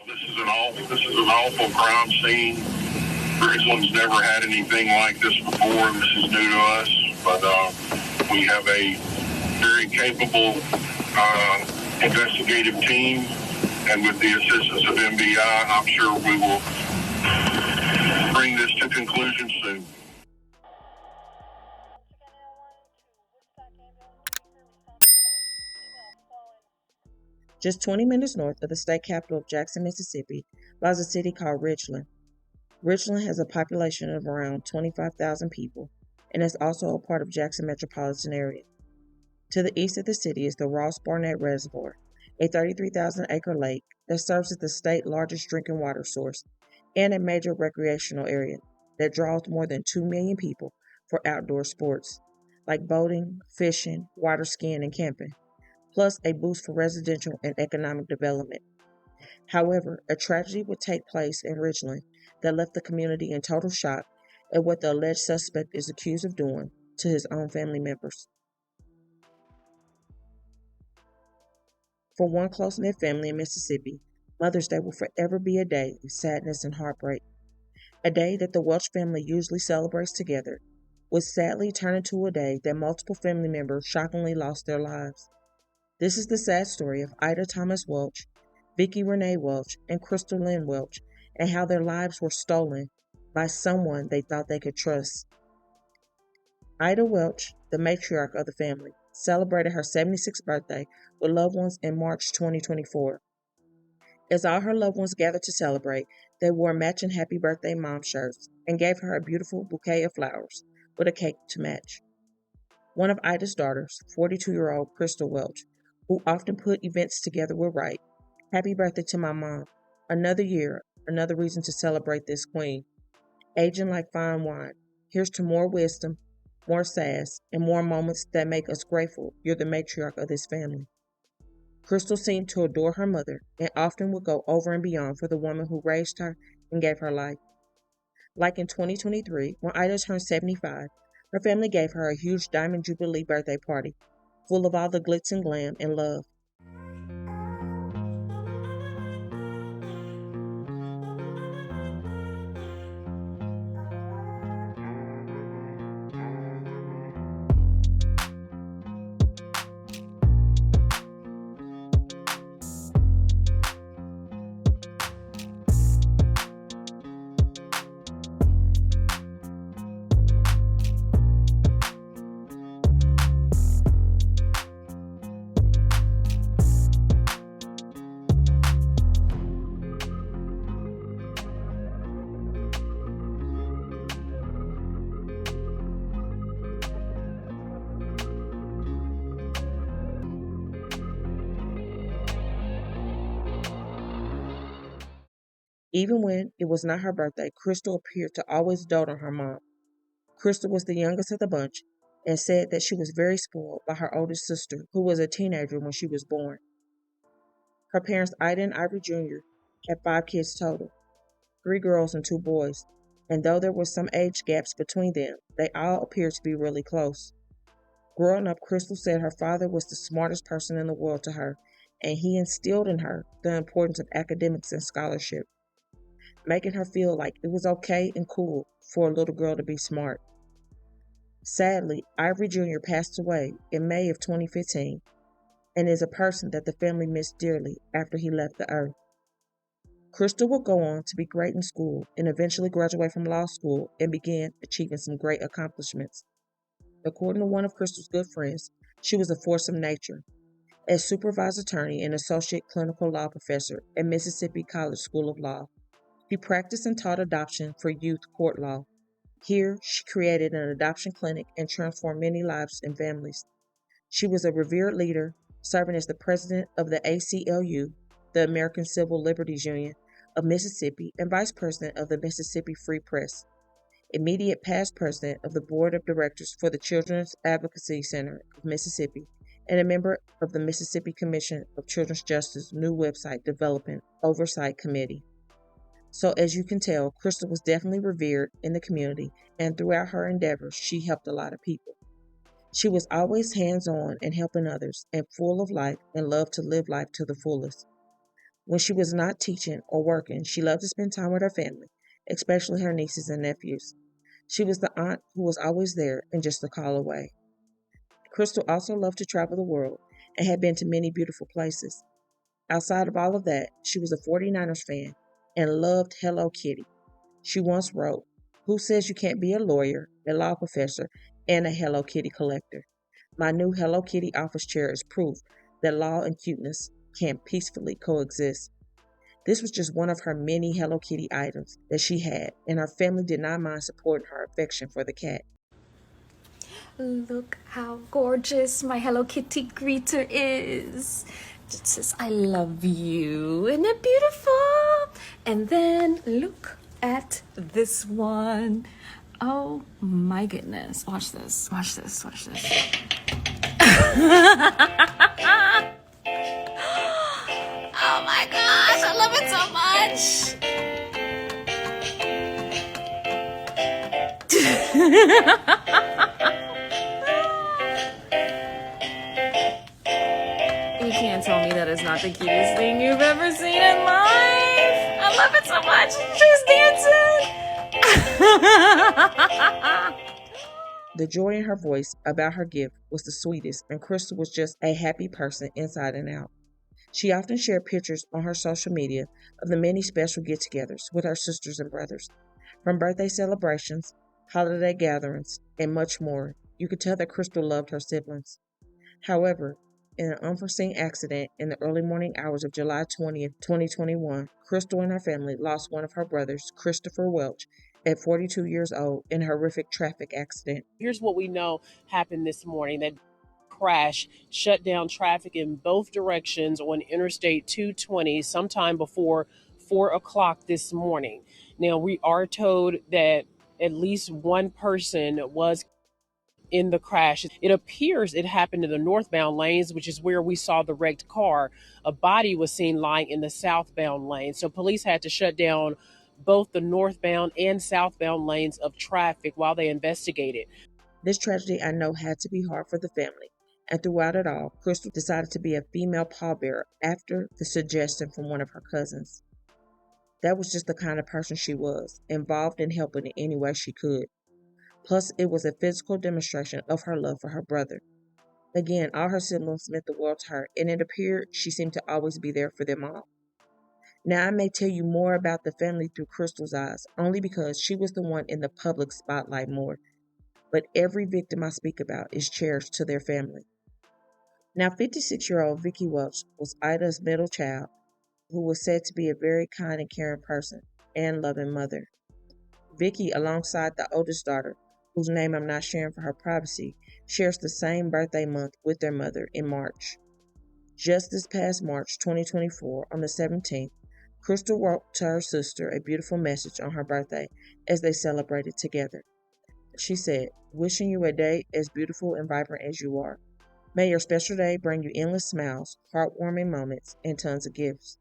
This is an awful crime scene. Ridgeland's never had anything like this before. This is new to us, but we have a very capable investigative team, and with the assistance of MBI, I'm sure we will bring this to conclusion soon. Just 20 minutes north of the state capital of Jackson, Mississippi, lies a city called Richland. Richland has a population of around 25,000 people and is also a part of Jackson metropolitan area. To the east of the city is the Ross Barnett Reservoir, a 33,000-acre lake that serves as the state's largest drinking water source and a major recreational area that draws more than 2 million people for outdoor sports like boating, fishing, water skiing, and camping, plus a boost for residential and economic development. However, a tragedy would take place in Ridgeland that left the community in total shock at what the alleged suspect is accused of doing to his own family members. For one close-knit family in Mississippi, Mother's Day will forever be a day of sadness and heartbreak. A day that the Welch family usually celebrates together would sadly turn into a day that multiple family members shockingly lost their lives. This is the sad story of Ida Thomas Welch, Vicky Renee Welch, and Crystal Lynn Welch, and how their lives were stolen by someone they thought they could trust. Ida Welch, the matriarch of the family, celebrated her 76th birthday with loved ones in March 2024. As all her loved ones gathered to celebrate, they wore matching Happy Birthday Mom shirts and gave her a beautiful bouquet of flowers with a cake to match. One of Ida's daughters, 42-year-old Crystal Welch, who often put events together, will write, "Happy birthday to my mom. Another year, another reason to celebrate this queen. Aging like fine wine. Here's to more wisdom, more sass, and more moments that make us grateful you're the matriarch of this family." Crystal seemed to adore her mother and often would go over and beyond for the woman who raised her and gave her life. Like in 2023, when Ida turned 75, her family gave her a huge Diamond Jubilee birthday party, full of all the glitz and glam and love. Even when it was not her birthday, Crystal appeared to always dote on her mom. Crystal was the youngest of the bunch and said that she was very spoiled by her oldest sister, who was a teenager when she was born. Her parents, Ida and Ivory Jr., had 5 kids total, 3 girls and 2 boys, and though there were some age gaps between them, they all appeared to be really close. Growing up, Crystal said her father was the smartest person in the world to her, and he instilled in her the importance of academics and scholarship, making her feel like it was okay and cool for a little girl to be smart. Sadly, Ivory Jr. passed away in May of 2015 and is a person that the family missed dearly after he left the earth. Crystal would go on to be great in school and eventually graduate from law school and began achieving some great accomplishments. According to one of Crystal's good friends, she was a force of nature. As supervised attorney and associate clinical law professor at Mississippi College School of Law, she practiced and taught adoption for youth court law. Here, she created an adoption clinic and transformed many lives and families. She was a revered leader, serving as the president of the ACLU, the American Civil Liberties Union of Mississippi, and vice president of the Mississippi Free Press, immediate past president of the board of directors for the Children's Advocacy Center of Mississippi, and a member of the Mississippi Commission of Children's Justice new website development oversight committee. So as you can tell, Crystal was definitely revered in the community, and throughout her endeavors, she helped a lot of people. She was always hands-on and helping others, and full of life and loved to live life to the fullest. When she was not teaching or working, she loved to spend time with her family, especially her nieces and nephews. She was the aunt who was always there and just a call away. Crystal also loved to travel the world and had been to many beautiful places. Outside of all of that, she was a 49ers fan and loved Hello Kitty. She once wrote, "Who says you can't be a lawyer, a law professor, and a Hello Kitty collector? My new Hello Kitty office chair is proof that law and cuteness can peacefully coexist." This was just one of her many Hello Kitty items that she had, and her family did not mind supporting her affection for the cat. Look how gorgeous my Hello Kitty greeter is. It says, "I love you." Isn't it beautiful? And then look at this one. Oh my goodness. Watch this. Watch this. Watch this. Oh my gosh, I love it so much. You can't tell me that is not the cutest thing you've ever seen in life. I love it so much. She's dancing. The joy in her voice about her gift was the sweetest, and Crystal was just a happy person inside and out. She often shared pictures on her social media of the many special get-togethers with her sisters and brothers. From birthday celebrations, holiday gatherings, and much more, you could tell that Crystal loved her siblings. However, in an unforeseen accident in the early morning hours of July 20th, 2021, Crystal and her family lost one of her brothers, Christopher Welch, at 42 years old in a horrific traffic accident. Here's what we know happened this morning. That crash shut down traffic in both directions on Interstate 220 sometime before 4 o'clock this morning. Now, we are told that at least one person was in the crash. It appears it happened in the northbound lanes, which is where we saw the wrecked car. A body was seen lying in the southbound lane. So police had to shut down both the northbound and southbound lanes of traffic while they investigated. This tragedy, I know, had to be hard for the family. And throughout it all, Crystal decided to be a female Paw Bear after the suggestion from one of her cousins. That was just the kind of person she was, involved in helping in any way she could. Plus, it was a physical demonstration of her love for her brother. Again, all her siblings meant the world to her, and it appeared she seemed to always be there for them all. Now, I may tell you more about the family through Crystal's eyes, only because she was the one in the public spotlight more. But every victim I speak about is cherished to their family. Now, 56-year-old Vicky Welch was Ida's middle child, who was said to be a very kind and caring person and loving mother. Vicky, alongside the oldest daughter, whose name I'm not sharing for her privacy, shares the same birthday month with their mother in March. Just this past March 2024, on the 17th, Crystal wrote to her sister a beautiful message on her birthday as they celebrated together. She said, "Wishing you a day as beautiful and vibrant as you are. May your special day bring you endless smiles, heartwarming moments, and tons of gifts."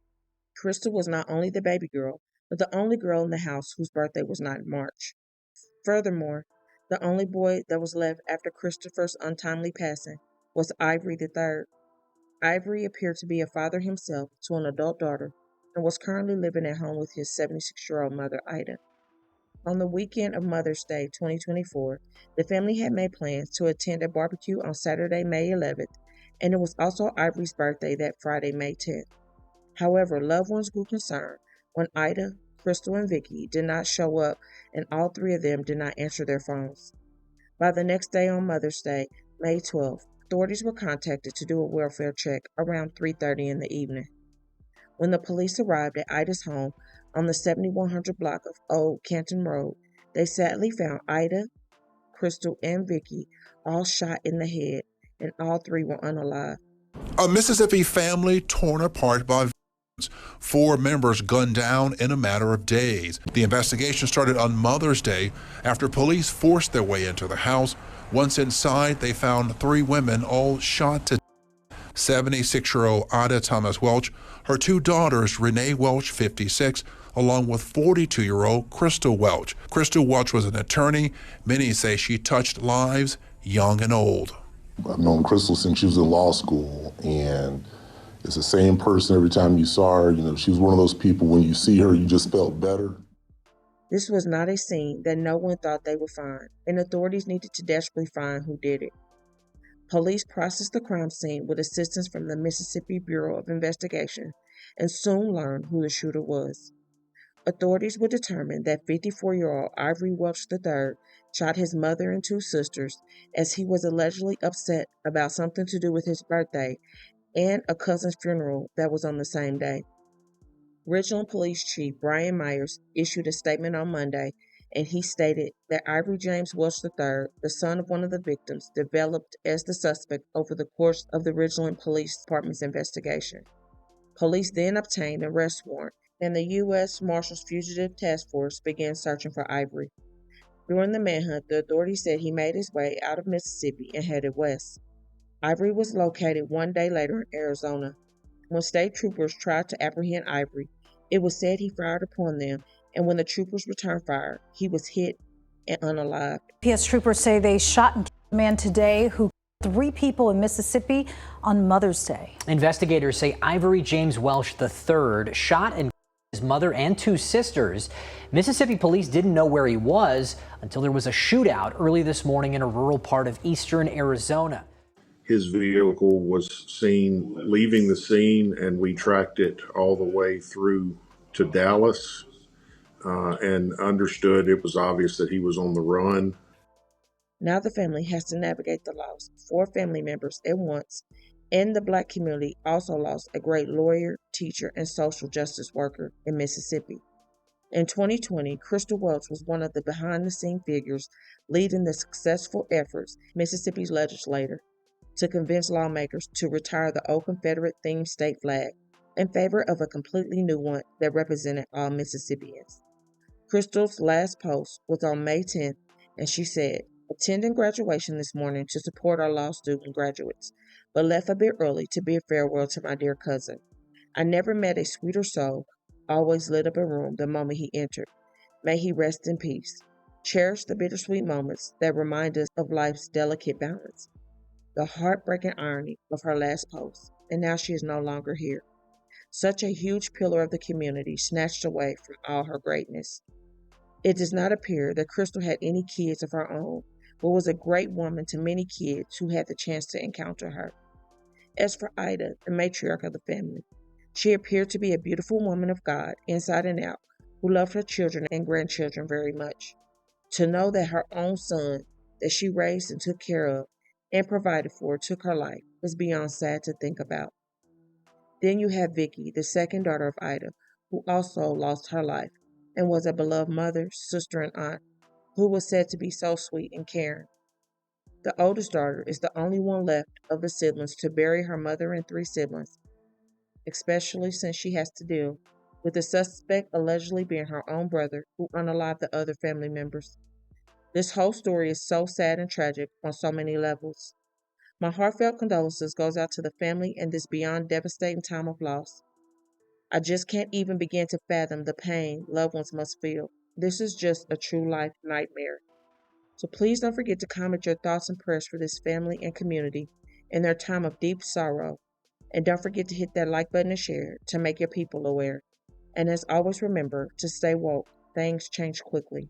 Crystal was not only the baby girl, but the only girl in the house whose birthday was not in March. Furthermore, the only boy that was left after Christopher's untimely passing was Ivory III. Ivory appeared to be a father himself to an adult daughter and was currently living at home with his 76-year-old mother, Ida. On the weekend of Mother's Day 2024, the family had made plans to attend a barbecue on Saturday, May 11th, and it was also Ivory's birthday that Friday, May 10th. However, loved ones grew concerned when Ida, Crystal, and Vicky did not show up, and all three of them did not answer their phones. By the next day on Mother's Day, May 12th, authorities were contacted to do a welfare check around 3:30 in the evening. When the police arrived at Ida's home on the 7100 block of Old Canton Road, they sadly found Ida, Crystal, and Vicky all shot in the head, and all three were unalive. A Mississippi family torn apart by violence. 4 members gunned down in a matter of days. The investigation started on Mother's Day after police forced their way into the house. Once inside, they found 3 women all shot to death. 76-year-old Ida Thomas Welch, her 2 daughters, Renee Welch, 56, along with 42-year-old Crystal Welch. Crystal Welch was an attorney. Many say she touched lives, young and old. I've known Crystal since she was in law school, and It's the same person every time you saw her. You know, she was one of those people, when you see her, you just felt better. This was not a scene that no one thought they would find, and authorities needed to desperately find who did it. Police processed the crime scene with assistance from the Mississippi Bureau of Investigation and soon learned who the shooter was. Authorities would determine that 54-year-old Ivory Welch III shot his mother and two sisters as he was allegedly upset about something to do with his birthday and a cousin's funeral that was on the same day. Ridgeland Police Chief Brian Myers issued a statement on Monday, and he stated that Ivory James Welch III, the son of one of the victims, developed as the suspect over the course of the Ridgeland Police Department's investigation. Police then obtained an arrest warrant, and the U.S. Marshals Fugitive Task Force began searching for Ivory. During the manhunt, the authorities said he made his way out of Mississippi and headed west. Ivory was located one day later in Arizona. When state troopers tried to apprehend Ivory, it was said he fired upon them, and when the troopers returned fire, he was hit and unalived. PS troopers say they shot and killed a man today who killed 3 people in Mississippi on Mother's Day. Investigators say Ivory James Welch III shot and killed his mother and 2 sisters. Mississippi police didn't know where he was until there was a shootout early this morning in a rural part of eastern Arizona. His vehicle was seen leaving the scene, and we tracked it all the way through to Dallas and understood it was obvious that he was on the run. Now the family has to navigate the loss. 4 family members at once, and the Black community also lost a great lawyer, teacher, and social justice worker in Mississippi. In 2020, Crystal Welch was one of the behind-the-scenes figures leading the successful efforts Mississippi's legislator to convince lawmakers to retire the old Confederate-themed state flag in favor of a completely new one that represented all Mississippians. Crystal's last post was on May 10th, and she said, "Attending graduation this morning to support our law student graduates, but left a bit early to bid farewell to my dear cousin. I never met a sweeter soul, always lit up a room the moment he entered. May he rest in peace. Cherish the bittersweet moments that remind us of life's delicate balance." The heartbreaking irony of her last post, and now she is no longer here. Such a huge pillar of the community snatched away from all her greatness. It does not appear that Crystal had any kids of her own, but was a great woman to many kids who had the chance to encounter her. As for Ida, the matriarch of the family, she appeared to be a beautiful woman of God, inside and out, who loved her children and grandchildren very much. To know that her own son, that she raised and took care of, and provided for, took her life was beyond sad to think about. Then you have Vicky, the second daughter of Ida, who also lost her life and was a beloved mother, sister, and aunt, who was said to be so sweet and caring. The oldest daughter is the only one left of the siblings to bury her mother and 3 siblings, especially since she has to deal with the suspect allegedly being her own brother who unalived the other family members. This whole story is so sad and tragic on so many levels. My heartfelt condolences goes out to the family in this beyond devastating time of loss. I just can't even begin to fathom the pain loved ones must feel. This is just a true life nightmare. So please don't forget to comment your thoughts and prayers for this family and community in their time of deep sorrow. And don't forget to hit that like button and share to make your people aware. And as always, remember to stay woke. Things change quickly.